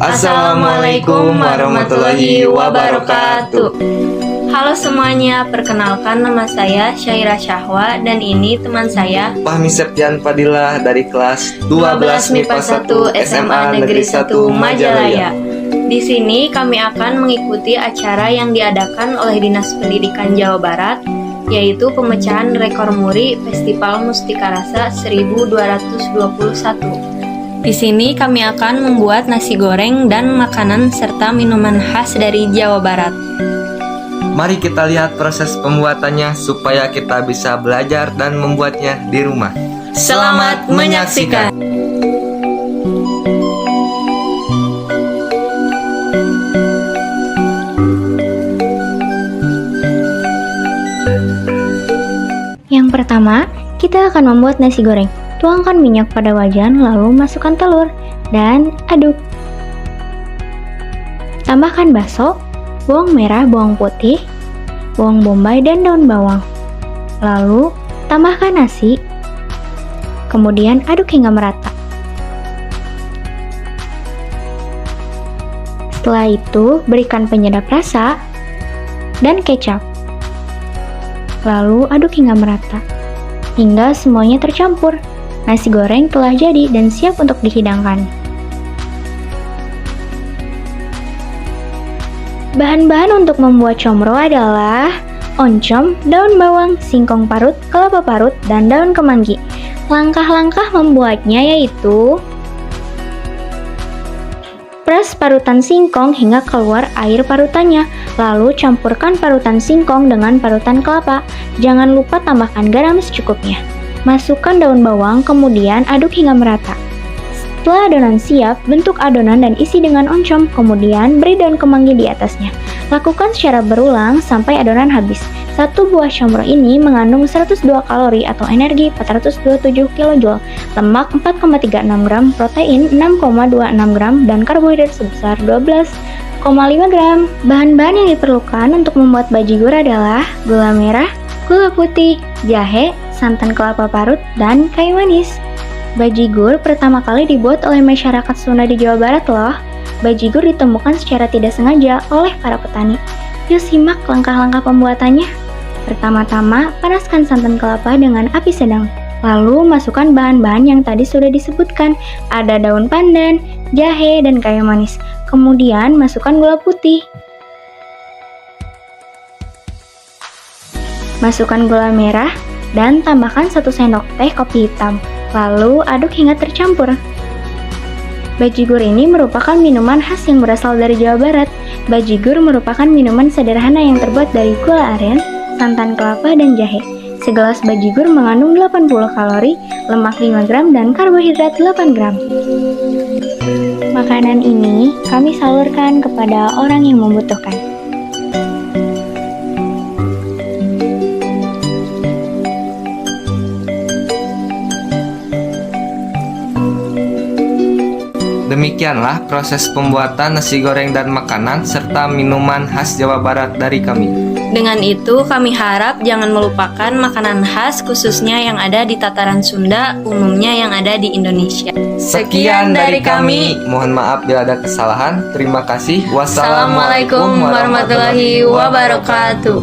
Assalamualaikum warahmatullahi wabarakatuh. Halo semuanya, perkenalkan nama saya Syaira Syahwa dan ini teman saya Fahmi Septian Fadilah dari kelas 12 MIPA 1 SMA Negeri 1 Majalaya. Di sini kami akan mengikuti acara yang diadakan oleh Dinas Pendidikan Jawa Barat, yaitu pemecahan rekor muri Festival Mustika Rasa 1221. Di sini kami akan membuat nasi goreng dan makanan serta minuman khas dari Jawa Barat. Mari kita lihat proses pembuatannya supaya kita bisa belajar dan membuatnya di rumah. Selamat menyaksikan. Yang pertama, kita akan membuat nasi goreng. Tuangkan minyak pada wajan, lalu masukkan telur dan aduk. Tambahkan bakso, bawang merah, bawang putih, bawang bombay, dan daun bawang. Lalu, tambahkan nasi, kemudian aduk hingga merata. Setelah itu, berikan penyedap rasa dan kecap. Lalu aduk hingga merata, hingga semuanya tercampur. Nasi goreng telah jadi dan siap untuk dihidangkan. Bahan-bahan untuk membuat comro adalah oncom, daun bawang, singkong parut, kelapa parut, dan daun kemangi. Langkah-langkah membuatnya yaitu: peras parutan singkong hingga keluar air parutannya. Lalu campurkan parutan singkong dengan parutan kelapa. Jangan lupa tambahkan garam secukupnya. Masukkan daun bawang, kemudian aduk hingga merata. Setelah adonan siap, bentuk adonan dan isi dengan oncom, kemudian beri daun kemangi di atasnya. Lakukan secara berulang sampai adonan habis. Satu buah comro ini mengandung 102 kalori atau energi 427 kJ, lemak 4,36 gram, protein 6,26 gram, dan karbohidrat sebesar 12,5 gram. Bahan-bahan yang diperlukan untuk membuat bajigur adalah gula merah, gula putih, jahe, santan kelapa parut, dan kayu manis. Bajigur pertama kali dibuat oleh masyarakat Sunda di Jawa Barat loh. Bajigur ditemukan secara tidak sengaja oleh para petani. Yuk simak langkah-langkah pembuatannya. Pertama-tama, panaskan santan kelapa dengan api sedang. Lalu masukkan bahan-bahan yang tadi sudah disebutkan. Ada daun pandan, jahe, dan kayu manis. Kemudian masukkan gula putih. Masukkan gula merah dan tambahkan 1 sendok teh kopi hitam. Lalu aduk hingga tercampur. Bajigur ini merupakan minuman khas yang berasal dari Jawa Barat. Bajigur merupakan minuman sederhana yang terbuat dari gula aren, santan kelapa, dan jahe. Segelas bajigur mengandung 80 kalori, lemak 5 gram, dan karbohidrat 8 gram. Makanan ini kami salurkan kepada orang yang membutuhkan. Demikianlah proses pembuatan nasi goreng dan makanan serta minuman khas Jawa Barat dari kami. Dengan itu, kami harap jangan melupakan makanan khas khususnya yang ada di tataran Sunda, umumnya yang ada di Indonesia. Sekian dari kami. Mohon maaf bila ada kesalahan. Terima kasih. Wassalamualaikum warahmatullahi wabarakatuh.